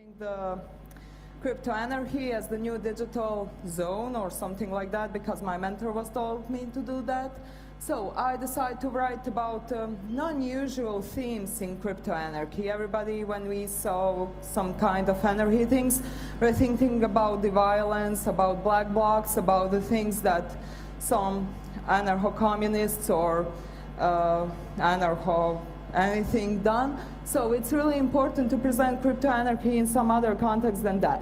The cryptoanarchy as the new digital zone or something like that, because my mentor was told me to do that. So I decided to write about non-usual themes in cryptoanarchy. Everybody, when we saw some kind of anarchy things, we're thinking about the violence, about black blocs, about the things that some anarcho-communists or anarcho anything done. So it's really important to present cryptoanarchy in some other context than that.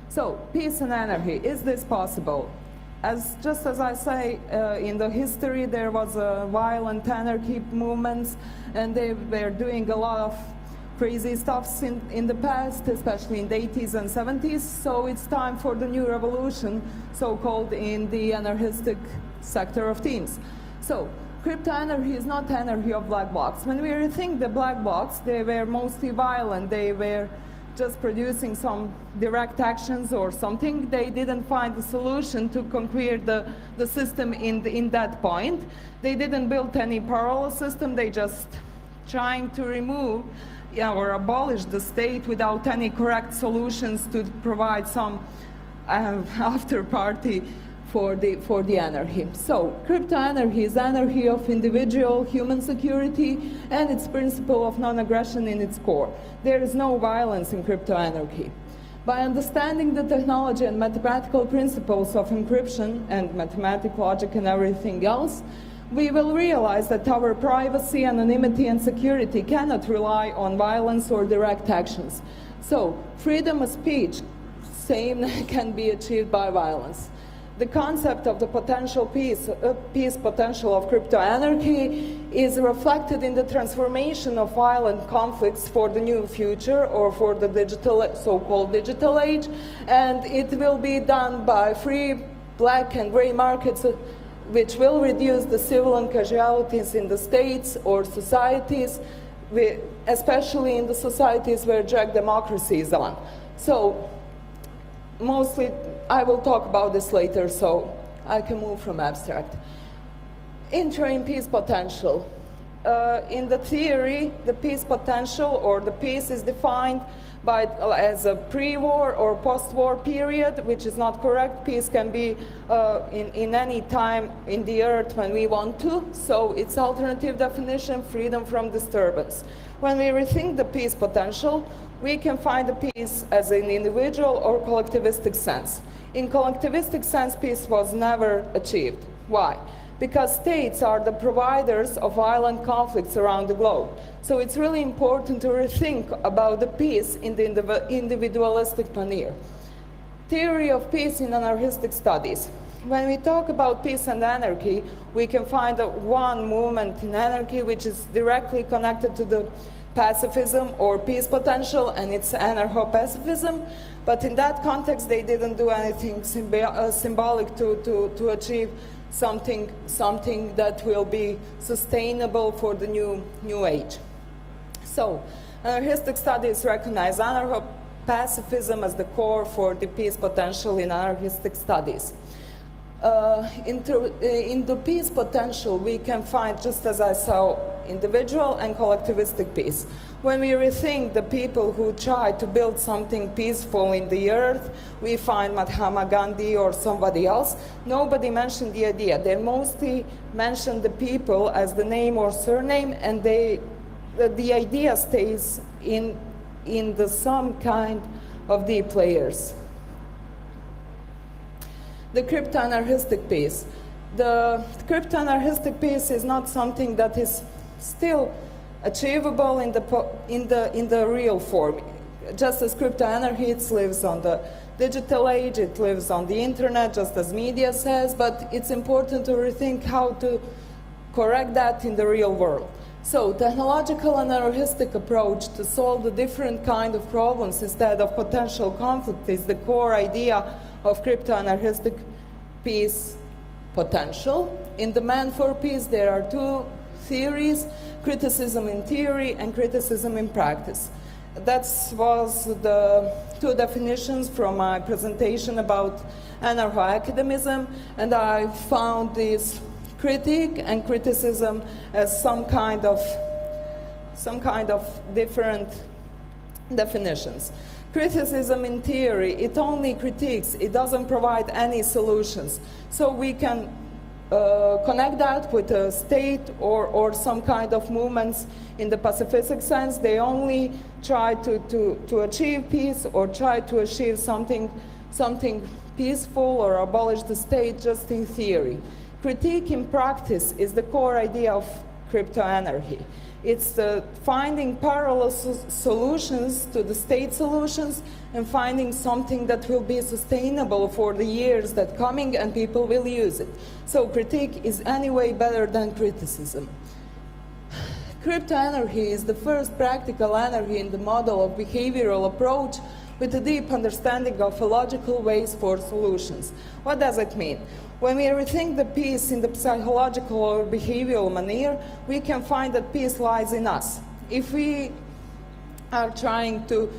So peace and anarchy, is this possible? Just as I say, in the history there was a violent anarchy movements, and they were doing a lot of crazy stuff in the past, especially in the 80s and 70s. So it's time for the new revolution, so-called, in the anarchistic sector of themes. So cryptoanarchy is not anarchy of black blocs. When we rethink the black blocs, they were mostly violent. They were just producing some direct actions or something. They didn't find a solution to conquer the system in that point. They didn't build any parallel system. They just trying to remove or abolish the state without any correct solutions to provide some after party for the anarchy. So cryptoanarchy is anarchy of individual human security and its principle of non-aggression in its core. There is no violence in cryptoanarchy. By understanding the technology and mathematical principles of encryption and mathematical logic and everything else, we will realize that our privacy, anonymity, and security cannot rely on violence or direct actions. So freedom of speech, same, can be achieved by violence. The concept of the potential peace potential of cryptoanarchy is reflected in the transformation of violent conflicts for the new future or for the digital, so-called digital age, and it will be done by free black and gray markets, which will reduce the civil casualties in the states or societies, especially in the societies where direct democracy is on. So mostly, I will talk about this later, so I can move from abstract. Interim peace potential. In the theory, the peace potential or the peace is defined as a pre-war or post-war period, which is not correct. Peace can be in any time in the earth when we want to. So its alternative definition, freedom from disturbance. When we rethink the peace potential, we can find the peace as an individual or collectivistic sense. In collectivistic sense, peace was never achieved. Why? Because states are the providers of violent conflicts around the globe. So it's really important to rethink about the peace in the individualistic manner. Theory of peace in anarchistic studies. When we talk about peace and anarchy, we can find one movement in anarchy which is directly connected to the pacifism or peace potential, and it's anarcho-pacifism. But in that context, they didn't do anything symbolic to achieve something that will be sustainable for the new age. So anarchistic studies recognize anarcho-pacifism as the core for the peace potential in anarchistic studies. In the peace potential, we can find, just as I saw, individual and collectivistic peace. When we rethink the people who try to build something peaceful in the earth, we find Mahatma Gandhi or somebody else. Nobody mentioned the idea. They mostly mentioned the people as the name or surname, and the idea stays in some kind of deep layers. The cryptoanarchistic peace. The cryptoanarchistic peace is not something that is still achievable in the real form. Just as cryptoanarchy, it lives on the digital age, it lives on the internet, just as media says, but it's important to rethink how to correct that in the real world. So technological and anarchistic approach to solve the different kind of problems instead of potential conflict is the core idea of cryptoanarchistic peace potential. In the Man for Peace, there are two theories, criticism in theory and criticism in practice. That was the two definitions from my presentation about anarcho-academism, and I found this critique and criticism as some kind of different definitions. Criticism in theory, it only critiques, it doesn't provide any solutions. So we can connect that with a state or some kind of movements in the pacifistic sense. They only try to achieve peace or try to achieve something peaceful or abolish the state just in theory. Critique in practice is the core idea of crypto-anarchy. It's finding parallel solutions to the state solutions and finding something that will be sustainable for the years that coming and people will use it. So critique is anyway better than criticism. Crypto-anarchy is the first practical anarchy in the model of behavioral approach with a deep understanding of logical ways for solutions. What does it mean? When we rethink the peace in the psychological or behavioral manner, we can find that peace lies in us. If we are trying to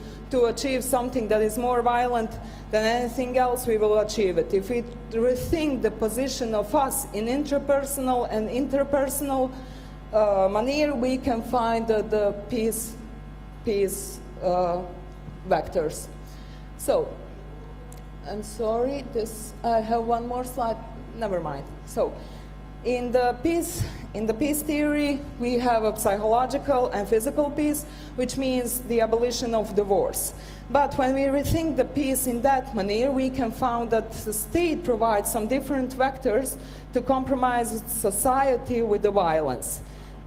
achieve something that is more violent than anything else, we will achieve it. If we rethink the position of us in intrapersonal and interpersonal manner, we can find the peace vectors. So, I'm sorry, I have one more slide. Never mind. So, in the peace theory, we have a psychological and physical peace, which means the abolition of divorce. But when we rethink the peace in that manner, we can find that the state provides some different vectors to compromise society with the violence.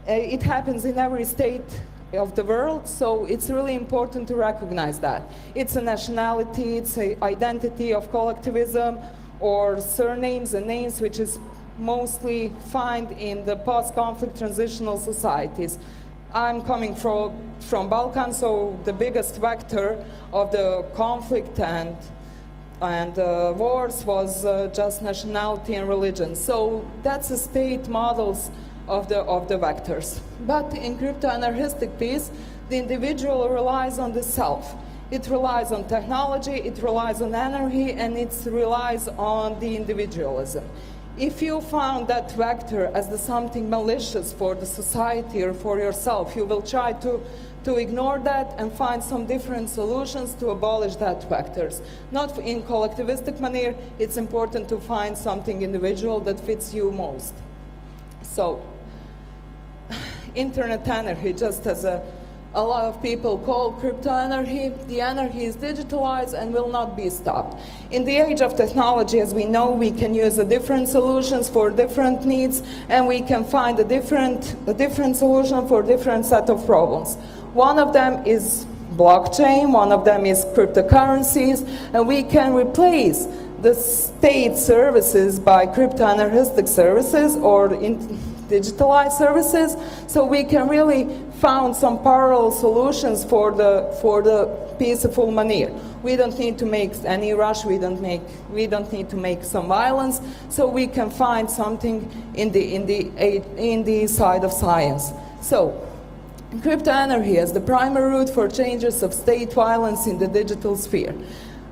It happens in every state of the world, so it's really important to recognize that. It's a nationality, it's an identity of collectivism, or surnames and names, which is mostly found in the post-conflict transitional societies. I'm coming from Balkan, so the biggest vector of the conflict and wars was just nationality and religion. So that's the state models of the vectors. But in crypto-anarchistic peace, the individual relies on the self. It relies on technology, it relies on anarchy, and it relies on the individualism. If you found that vector as something malicious for the society or for yourself, you will try to ignore that and find some different solutions to abolish that vectors. Not in collectivistic manner, it's important to find something individual that fits you most. So, internet anarchy, just as a lot of people call crypto-anarchy, the anarchy is digitalized and will not be stopped. In the age of technology, as we know, we can use different solutions for different needs, and we can find a different solution for different set of problems. One of them is blockchain, one of them is cryptocurrencies, and we can replace the state services by crypto-anarchistic services or digitalized services, so we can really found some parallel solutions for the peaceful manner. We don't need to make any rush. We don't need to make some violence. So we can find something in the side of science. So, crypto-anarchy as the primary route for changes of state violence in the digital sphere.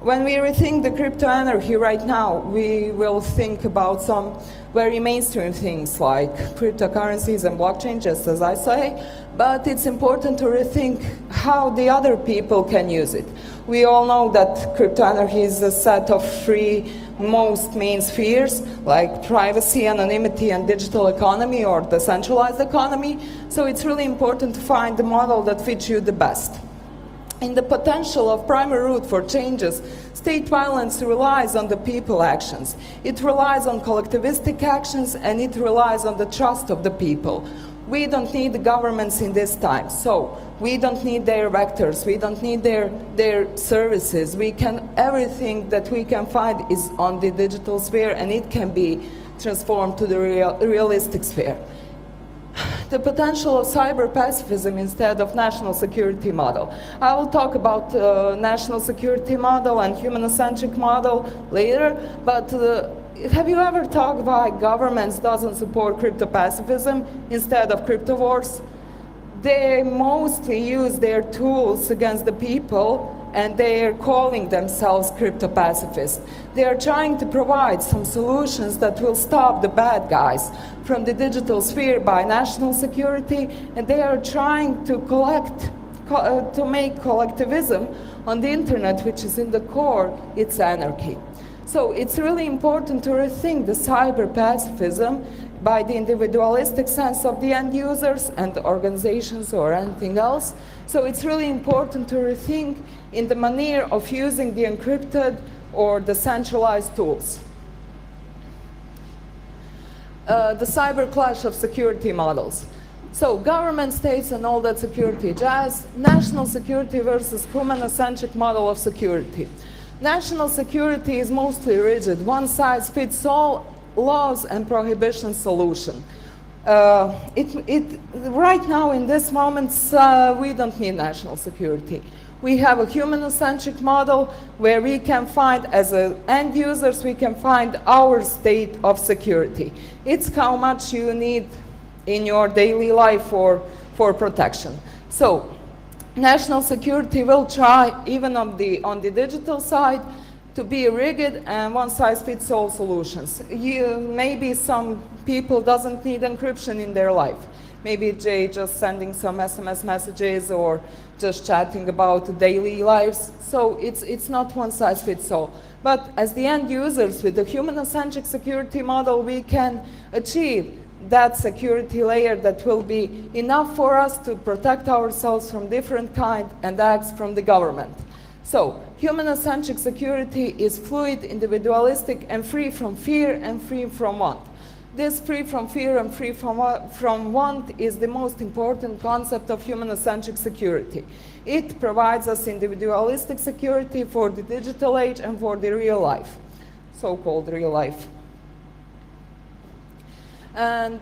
When we rethink the crypto-anarchy right now, we will think about some very mainstream things like cryptocurrencies and blockchain, just as I say, but it's important to rethink how the other people can use it. We all know that crypto-anarchy is a set of three most main spheres, like privacy, anonymity, and digital economy or decentralized economy, so it's really important to find the model that fits you the best. In the potential of primary route for changes, state violence relies on the people actions. It relies on collectivistic actions, and it relies on the trust of the people. We don't need the governments in this time, so we don't need their vectors, we don't need their services. Everything that we can find is on the digital sphere, and it can be transformed to the realistic sphere. The potential of cyber pacifism instead of national security model. I will talk about national security model and human-centric model later, but have you ever talked why governments doesn't support crypto pacifism instead of crypto wars? They mostly use their tools against the people, and they are calling themselves crypto pacifists. They are trying to provide some solutions that will stop the bad guys from the digital sphere by national security, and they are trying to make collectivism on the internet, which is in the core, it's anarchy. So it's really important to rethink the cyber pacifism by the individualistic sense of the end users and organizations or anything else. So it's really important to rethink in the manner of using the encrypted or the centralized tools. The cyber clash of security models. So government, states, and all that security jazz, national security versus human-centric model of security. National security is mostly rigid, one-size-fits-all laws and prohibition solution. Right now, in this moment, we don't need national security. We have a human-centric model where we can find, as end users, we can find our state of security. It's how much you need in your daily life for protection. So, national security will try, even on the digital side, to be rigid and one-size-fits-all solutions. Maybe some people doesn't need encryption in their life. Maybe they just sending some SMS messages or just chatting about daily lives. So it's not one-size-fits-all. But as the end users with the human-centric security model, we can achieve that security layer that will be enough for us to protect ourselves from different kind and acts from the government. So, human-centric security is fluid, individualistic, and free from fear and free from want. This free from fear and free from want is the most important concept of human-centric security. It provides us individualistic security for the digital age and for the real life, so-called real life. And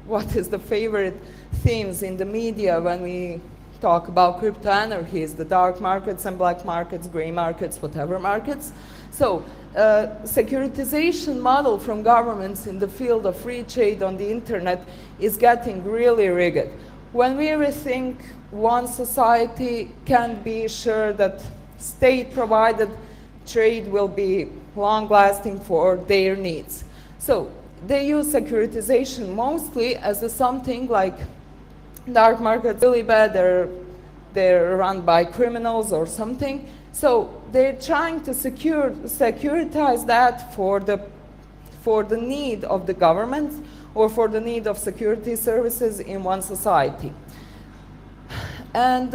what is the favorite themes in the media when we talk about crypto anarchies, the dark markets and black markets, gray markets, whatever markets? So, securitization model from governments in the field of free trade on the internet is getting really rigid. When we rethink one society can be sure that state-provided trade will be long-lasting for their needs. So, they use securitization mostly as something like dark markets really bad, they're run by criminals or something. So they're trying to securitize that for the need of the government or for the need of security services in one society. And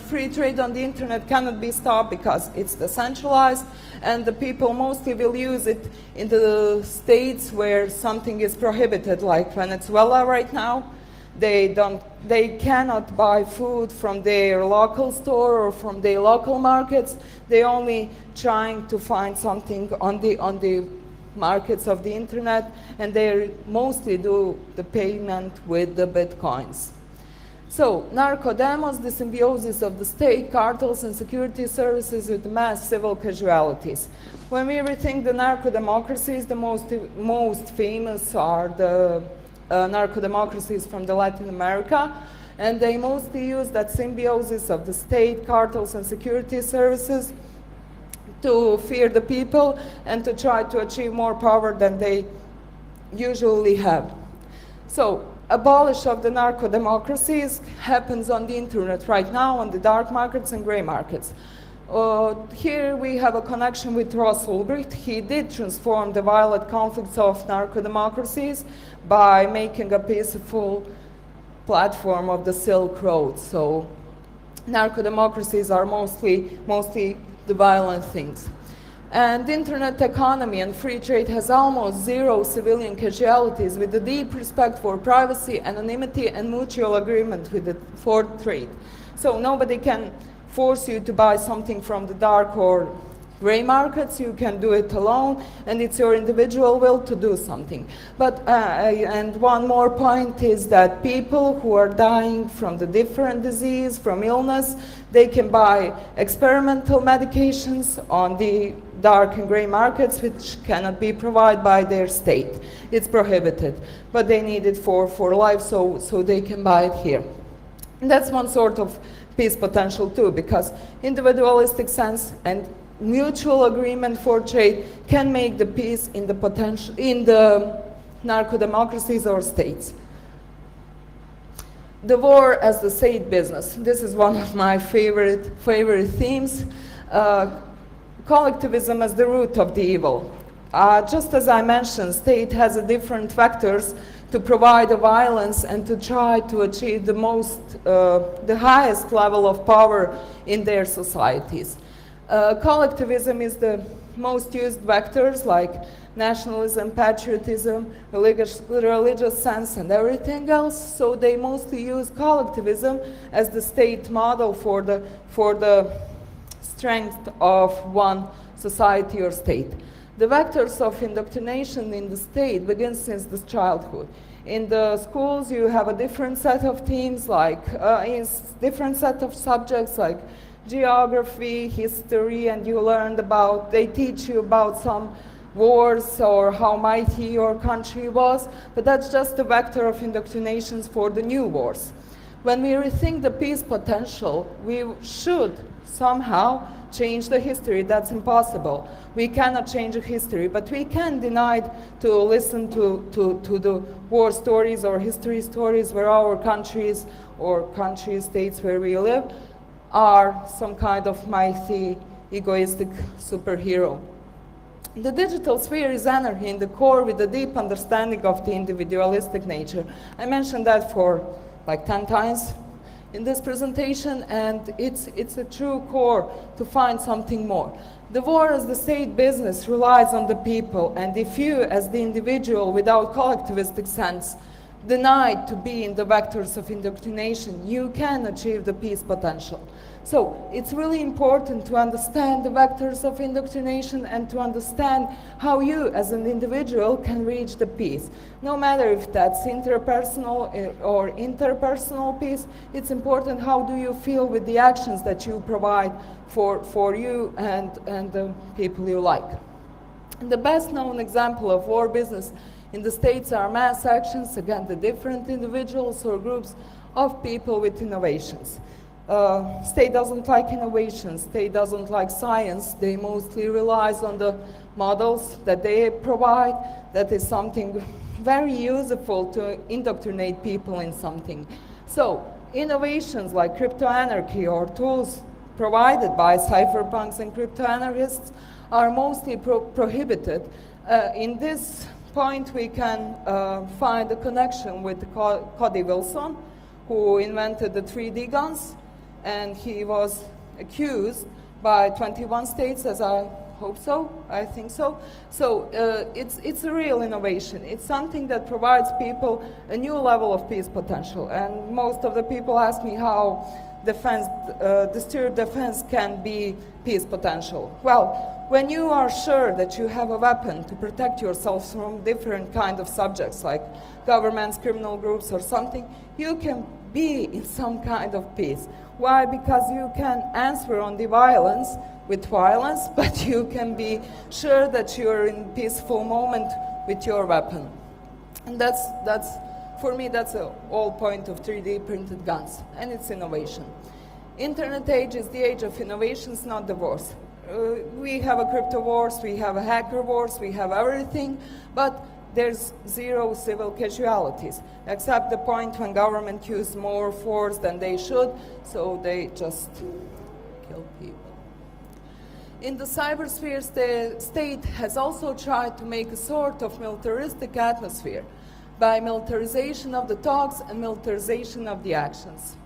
free trade on the internet cannot be stopped because it's decentralized, and the people mostly will use it in the states where something is prohibited, like Venezuela right now. They cannot buy food from their local store or from their local markets. They're only trying to find something on the markets of the internet, and they mostly do the payment with the bitcoins. So, narco-demos, the symbiosis of the state, cartels, and security services with mass civil casualties. When we rethink the narco-democracies, the most famous are the narco-democracies from Latin America, and they mostly use that symbiosis of the state, cartels, and security services to fear the people and to try to achieve more power than they usually have. So, abolish of the narco-democracies happens on the internet right now, on the dark markets and gray markets. Here we have a connection with Ross Ulbricht. He did transform the violent conflicts of narco-democracies by making a peaceful platform of the Silk Road. So narco-democracies are mostly the violent things. And internet economy and free trade has almost zero civilian casualties, with a deep respect for privacy, anonymity, and mutual agreement for trade. So nobody can force you to buy something from the dark or gray markets. You can do it alone, and it's your individual will to do something. But and one more point is that people who are dying from the different disease, from illness, they can buy experimental medications on the dark and gray markets, which cannot be provided by their state. It's prohibited, but they need it for life, so they can buy it here. And that's one sort of peace potential too, because individualistic sense and mutual agreement for trade can make the peace in the narco-democracies or states. The war as the state business. This is one of my favorite themes. Collectivism as the root of the evil. Just as I mentioned, state has a different vectors to provide the violence and to try to achieve the highest level of power in their societies. Collectivism is the most used vectors, like nationalism, patriotism, religious sense, and everything else. So they mostly use collectivism as the state model for the strength of one society or state. The vectors of indoctrination in the state begin since the childhood. In the schools, you have a different set of themes, like different set of subjects, like geography, history, and they teach you about some wars or how mighty your country was, but that's just a vector of indoctrinations for the new wars. When we rethink the peace potential, we should somehow change the history. That's impossible. We cannot change the history, but we can deny to listen to the war stories or history stories where our countries or states where we live are some kind of mighty, egoistic superhero. The digital sphere is anarchy in the core with a deep understanding of the individualistic nature. I mentioned that for like 10 times in this presentation, and it's a true core to find something more. The war as the state business relies on the people, and if you, as the individual without collectivistic sense, denied to be in the vectors of indoctrination, you can achieve the peace potential. So it's really important to understand the vectors of indoctrination and to understand how you as an individual can reach the peace. No matter if that's interpersonal or interpersonal peace, it's important how do you feel with the actions that you provide for you and the people you like. And the best known example of war business in the states are mass actions against the different individuals or groups of people with innovations. State doesn't like innovations, state doesn't like science, they mostly relies on the models that they provide. That is something very useful to indoctrinate people in something. So innovations like cryptoanarchy or tools provided by cypherpunks and cryptoanarchists are mostly prohibited. In this point we can find a connection with Cody Wilson, who invented the 3D guns, and he was accused by 21 states, as I think so. So it's a real innovation. It's something that provides people a new level of peace potential. And most of the people ask me how distributed defense can be peace potential. Well, when you are sure that you have a weapon to protect yourself from different kind of subjects like governments, criminal groups or something, you can be in some kind of peace. Why? Because you can answer on the violence with violence, but you can be sure that you're in peaceful moment with your weapon. And that's for me, that's the whole point of 3D printed guns, and it's innovation. Internet age is the age of innovations, not the wars. We have a crypto wars, we have a hacker wars, we have everything, but there's zero civil casualties, except the point when government used more force than they should, so they just kill people. In the cybersphere, the state has also tried to make a sort of militaristic atmosphere by militarization of the talks and militarization of the actions.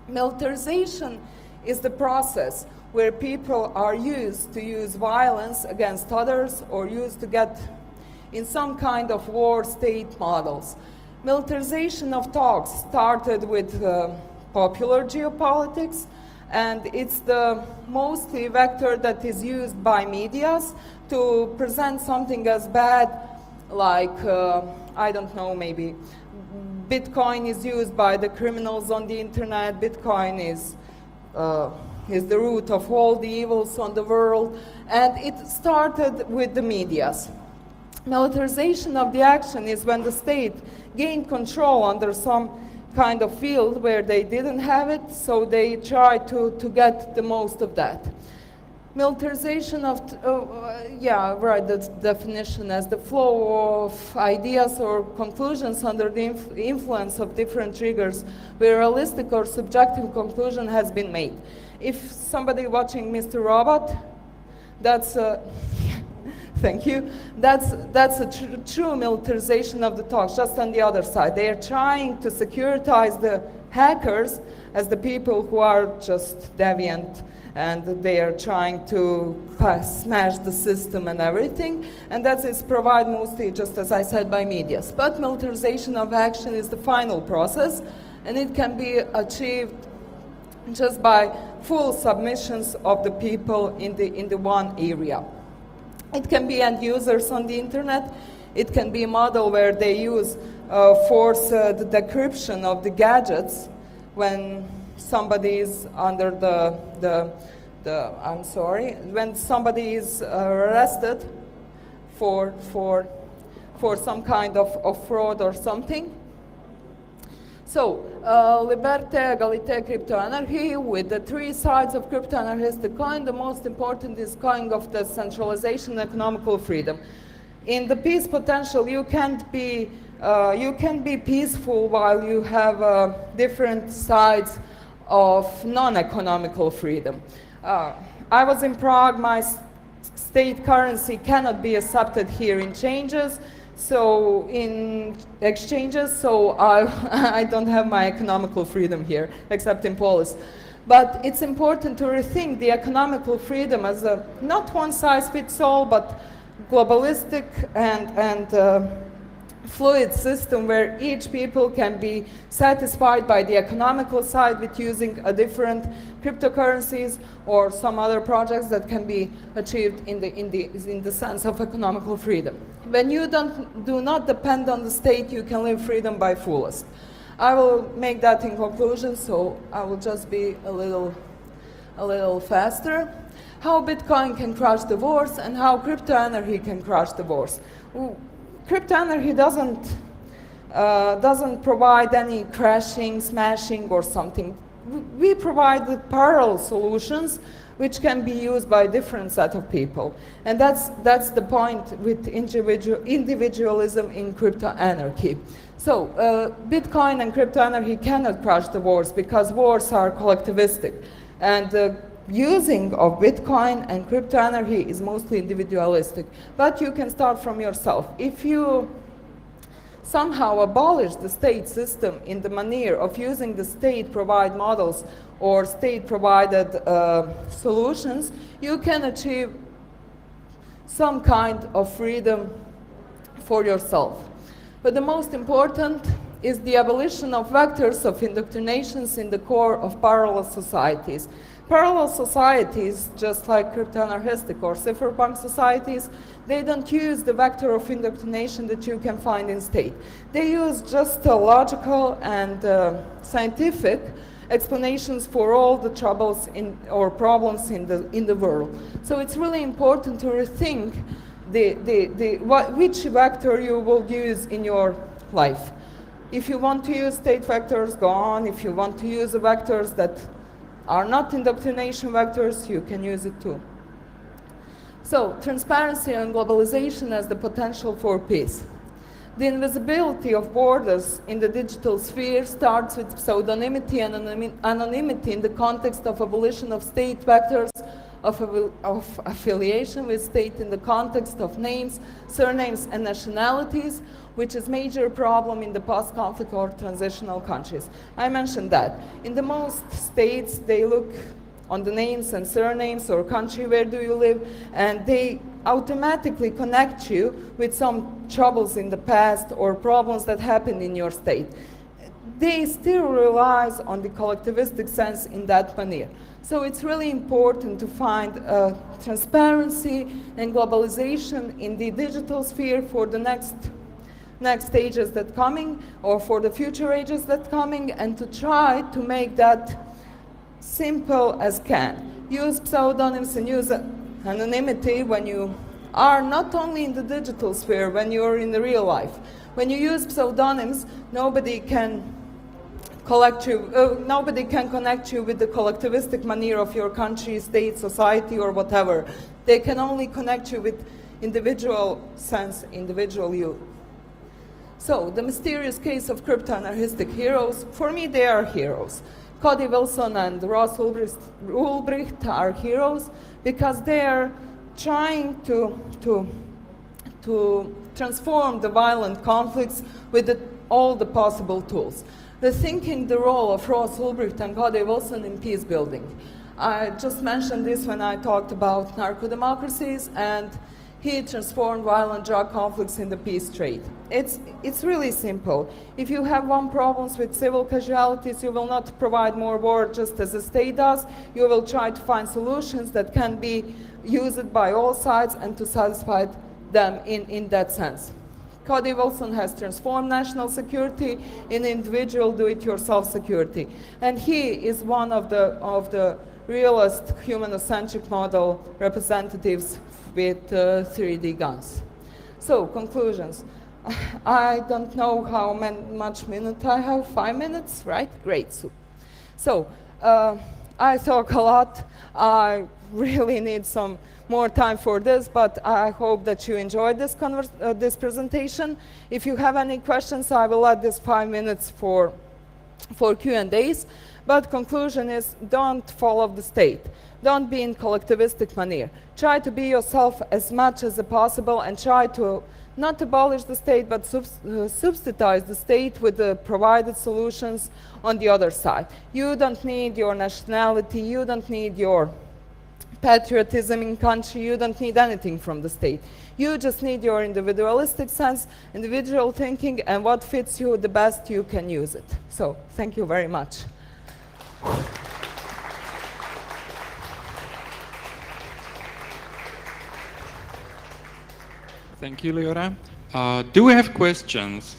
Militarization is the process where people are used to use violence against others or used to get in some kind of war state models. Militarization of talks started with popular geopolitics, and it's the mostly vector that is used by medias to present something as bad, like, I don't know, maybe Bitcoin is used by the criminals on the internet, Bitcoin is the root of all the evils on the world, and it started with the medias. Militarization of the action is when the state gained control under some kind of field where they didn't have it, so they try to get the most of that. Militarization of, yeah, right, the definition as the flow of ideas or conclusions under the influence of different triggers where realistic or subjective conclusion has been made. If somebody watching Mr. Robot, that's thank you, that's a true militarization of the talks, just on the other side. They are trying to securitize the hackers as the people who are just deviant, and they are trying to smash the system and everything, and that is provided mostly, just as I said, by medias. But militarization of action is the final process, and it can be achieved just by full submissions of the people in the one area. It can be end users on the internet. It can be a model where they use force the decryption of the gadgets when somebody is under when somebody is arrested for some kind of fraud or something. So, liberté, égalité, crypto-anarchy, with the three sides of crypto-anarchistic coin, the most important is coin of the centralization and economical freedom. In the peace potential, you can be peaceful while you have different sides of non-economical freedom. I was in Prague. My state currency cannot be accepted here in exchanges, so I don't have my economical freedom here, except in Polis. But it's important to rethink the economical freedom as a not one-size-fits-all, but globalistic and fluid system where each people can be satisfied by the economical side with using a different cryptocurrencies or some other projects that can be achieved in the sense of economical freedom. When you do not depend on the state, you can live freedom by fullest. I will make that in conclusion, so I will just be a little faster. How Bitcoin can crush the wars and how crypto-anarchy can crush the wars. Crypto-anarchy doesn't provide any crashing, smashing, or something. We provide the parallel solutions which can be used by a different set of people. And that's the point with individualism in crypto-anarchy. So Bitcoin and crypto-anarchy cannot crush the wars because wars are collectivistic. And the using of Bitcoin and crypto-anarchy is mostly individualistic. But you can start from yourself. If you somehow abolish the state system in the manner of using the state-provided models or state-provided solutions, you can achieve some kind of freedom for yourself. But the most important is the abolition of vectors of indoctrinations in the core of parallel societies. Parallel societies, just like crypto-anarchistic or cypherpunk societies, they don't use the vector of indoctrination that you can find in state. They use just logical and scientific explanations for all the troubles or problems in the world. So it's really important to rethink which vector you will use in your life. If you want to use state vectors, go on. If you want to use the vectors that are not indoctrination vectors, you can use it too. So, transparency and globalization as the potential for peace. The invisibility of borders in the digital sphere starts with pseudonymity and anonymity in the context of abolition of state vectors, of affiliation with state in the context of names, surnames, and nationalities, which is a major problem in the post-conflict or transitional countries. I mentioned that. In the most states, they look on the names and surnames or country where do you live, and they automatically connect you with some troubles in the past or problems that happened in your state. They still rely on the collectivistic sense in that manner. So it's really important to find transparency and globalization in the digital sphere for the next stages that coming, or for the future ages that coming, and to try to make that simple as can. Use pseudonyms and use anonymity when you are not only in the digital sphere, when you're in the real life. When you use pseudonyms, nobody can nobody can connect you with the collectivistic manner of your country, state, society, or whatever. They can only connect you with individual sense, individual you. So, the mysterious case of crypto-anarchistic heroes, for me they are heroes. Cody Wilson and Ross Ulbricht are heroes because they are trying to transform the violent conflicts with all the possible tools. Rethinking the role of Ross Ulbricht and Cody Wilson in peace building. I just mentioned this when I talked about narco-democracies, and he transformed violent drug conflicts in the peace trade. It's really simple. If you have one problem with civil casualties, you will not provide more war just as the state does. You will try to find solutions that can be used by all sides and to satisfy them in that sense. Cody Wilson has transformed national security in individual do-it-yourself security. And he is one of the realist human-centric model representatives with 3D guns. So, conclusions. I don't know how much minute I have, 5 minutes, right? Great. So I talk a lot. I really need some more time for this, but I hope that you enjoyed this presentation. If you have any questions, I will add this 5 minutes for Q&As. But conclusion is, don't follow the state. Don't be in collectivistic manner. Try to be yourself as much as possible and try to not abolish the state, but substitute the state with the provided solutions on the other side. You don't need your nationality, you don't need your patriotism in country, you don't need anything from the state. You just need your individualistic sense, individual thinking, and what fits you the best, you can use it. So, thank you very much. Thank you, Liora. Do we have questions?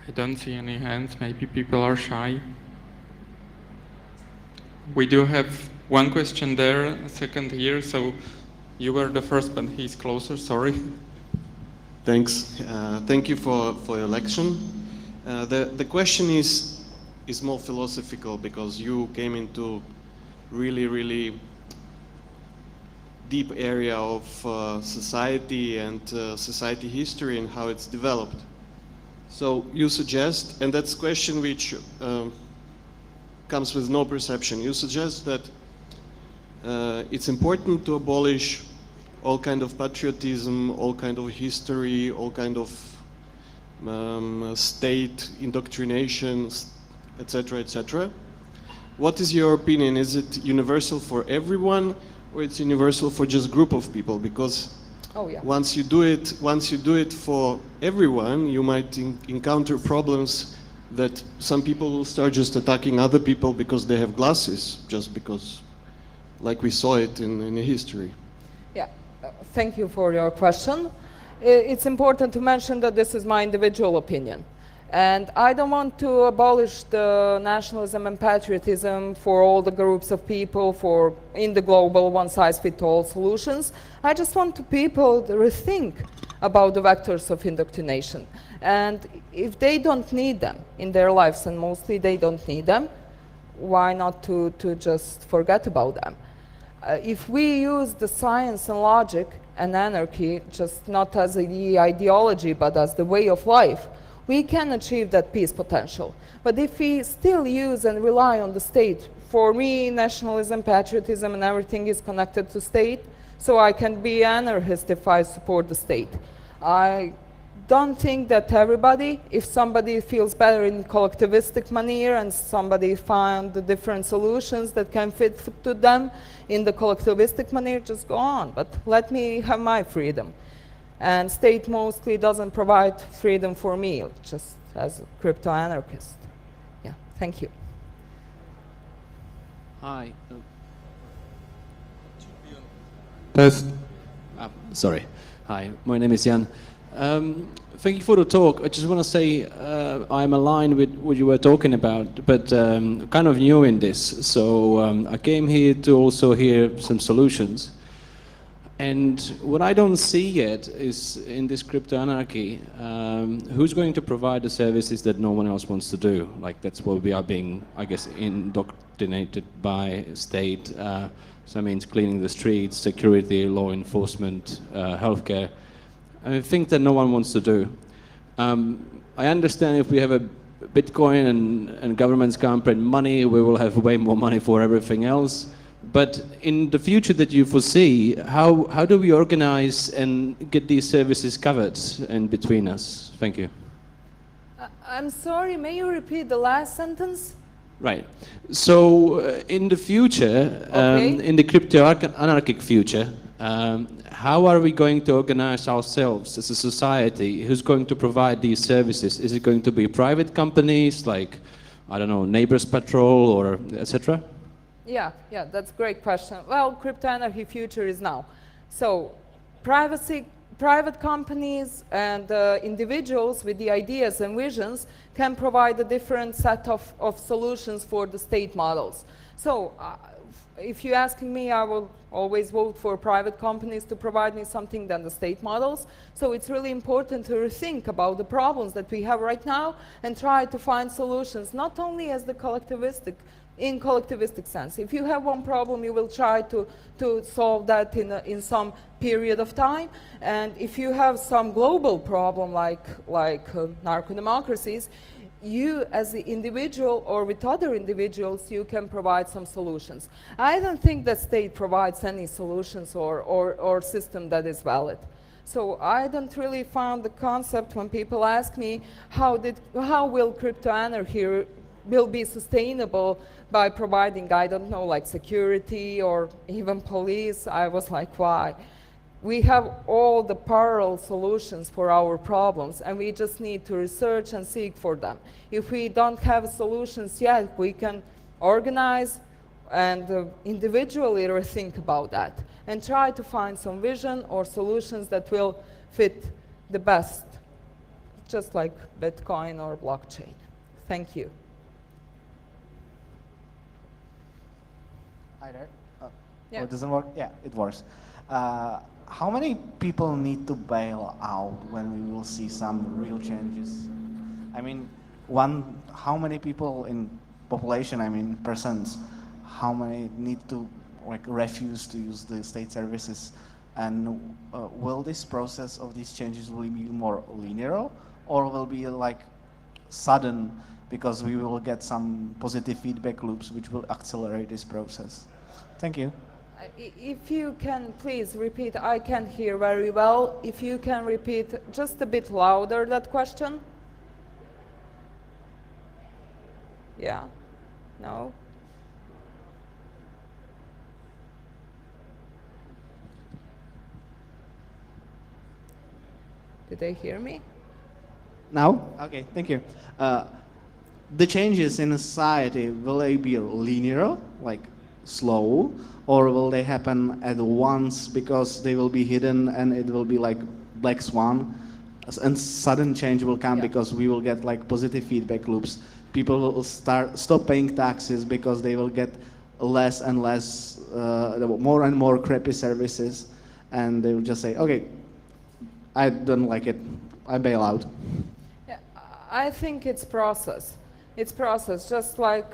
I don't see any hands. Maybe people are shy. We do have one question there, a second here. So you were the first, but he's closer. Sorry. Thanks. Thank you for your lecture. The question is more philosophical, because you came into really deep area of society and society history and how it's developed. So you suggest, and that's a question which comes with no perception, you suggest that it's important to abolish all kind of patriotism, all kind of history, all kind of state indoctrination, etc., etc. What is your opinion? Is it universal for everyone, or it's universal for just group of people? Because once you do it for everyone, you might encounter problems that some people will start just attacking other people because they have glasses, just because, like we saw it in history. Yeah, thank you for your question. It's important to mention that this is my individual opinion. And I don't want to abolish the nationalism and patriotism for all the groups of people in the global one-size-fits-all solutions. I just want people to rethink about the vectors of indoctrination. And if they don't need them in their lives, and mostly they don't need them, why not to just forget about them? If we use the science and logic and anarchy just not as the ideology, but as the way of life, we can achieve that peace potential. But if we still use and rely on the state, for me, nationalism, patriotism, and everything is connected to state, so I can be anarchist if I support the state. I don't think that everybody, if somebody feels better in collectivistic manner and somebody find the different solutions that can fit to them in the collectivistic manner, just go on. But let me have my freedom. And state mostly doesn't provide freedom for me, just as a crypto-anarchist. Yeah, thank you. Hi. Sorry. Hi, my name is Jan. Thank you for the talk. I just want to say I'm aligned with what you were talking about, but kind of new in this. So I came here to also hear some solutions. And what I don't see yet is in this crypto anarchy, who's going to provide the services that no one else wants to do? Like that's what we are being, I guess, indoctrinated by state. So that means cleaning the streets, security, law enforcement, healthcare. I think that no one wants to do. I understand if we have a Bitcoin and governments can't print money, we will have way more money for everything else. But in the future that you foresee, how do we organize and get these services covered in between us? Thank you. I'm sorry, may you repeat the last sentence? Right. So in the future, in the crypto-anarchic future, how are we going to organize ourselves as a society? Who's going to provide these services? Is it going to be private companies like, I don't know, Neighbors Patrol or etc.? Yeah, that's a great question. Well, crypto anarchy future is now. So private companies and individuals with the ideas and visions can provide a different set of solutions for the state models. So if you're asking me, I will always vote for private companies to provide me something than the state models. So it's really important to rethink about the problems that we have right now and try to find solutions, not only as the collectivistic sense. If you have one problem, you will try to solve that in some period of time. And if you have some global problem like narco-democracies, you as the individual or with other individuals, you can provide some solutions. I don't think that state provides any solutions or system that is valid. So I don't really find the concept when people ask me how will crypto anarchy will be sustainable by providing, I don't know, like security or even police. I was like, why? We have all the parallel solutions for our problems, and we just need to research and seek for them. If we don't have solutions yet, we can organize and individually rethink about that and try to find some vision or solutions that will fit the best, just like Bitcoin or blockchain. Thank you. Hi there. Yeah. Oh, it doesn't work? Yeah, it works. How many people need to bail out when we will see some real changes? I mean, how many people in population, I mean persons, how many need to refuse to use the state services? And will this process of these changes will be more linear or will be like sudden because we will get some positive feedback loops which will accelerate this process? Thank you. If you can please repeat, I can't hear very well. If you can repeat just a bit louder that question. Yeah? No? Did they hear me? Now? Okay, thank you. The changes in society, will they be linear, like slow, or will they happen at once because they will be hidden and it will be like black swan and sudden change will come because we will get like positive feedback loops. People will stop paying taxes because they will get less and less, more and more crappy services, and they will just say, okay, I don't like it, I bail out. Yeah, I think it's process. It's process, just like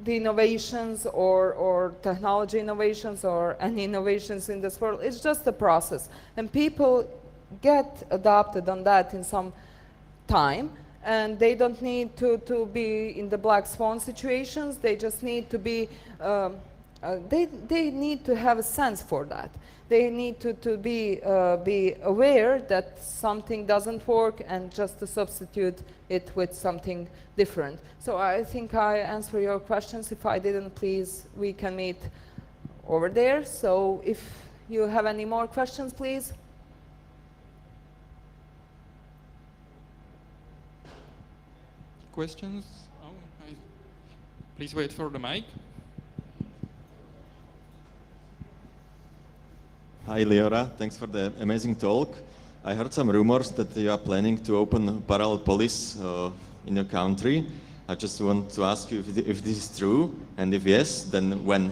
the innovations or technology innovations or any innovations in this world. It's just a process, and people get adapted on that in some time, and they don't need to be in the black swan situations. They just need to be, they need to have a sense for that. They need to be aware that something doesn't work and just to substitute it with something different. So I think I answer your questions. If I didn't, please, we can meet over there. So if you have any more questions, please. Questions? Oh, please wait for the mic. Hi, Liora. Thanks for the amazing talk. I heard some rumors that you are planning to open parallel police in your country. I just want to ask you if this is true, and if yes, then when?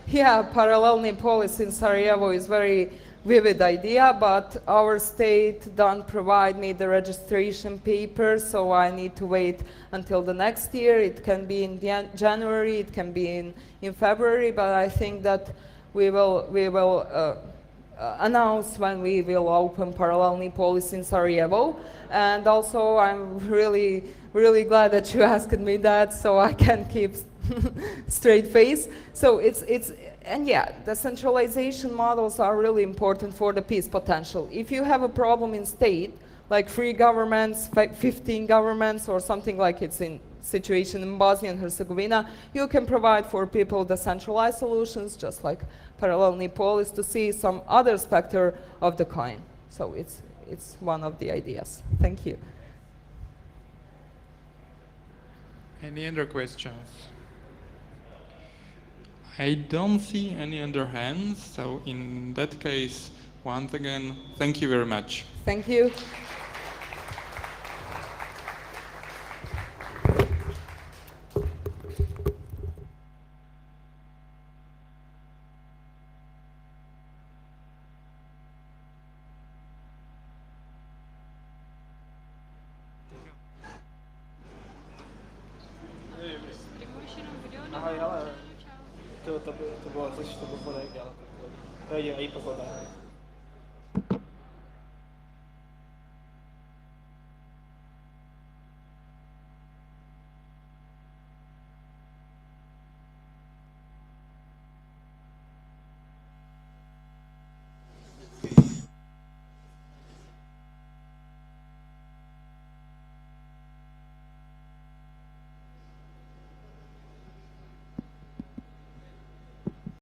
Yeah, parallelny police in Sarajevo is very vivid idea, but our state don't provide me the registration papers, so I need to wait until the next year. It can be in January, it can be in February, but I think that we will announce when we will open parallel police in Sarajevo. And also I'm really glad that you asked me that, so I can keep straight face. So and yeah, the centralization models are really important for the peace potential. If you have a problem in state, like 3 governments, 15 governments, or something like it's in situation in Bosnia and Herzegovina, you can provide for people the centralized solutions, just like parallel police, to see some other specter of the coin. So it's one of the ideas. Thank you. Any other questions? I don't see any other hands, so in that case, once again, thank you very much. Thank you. Ahoj, hele, to bylo, to bylo, to bylo, to bylo, to bylo,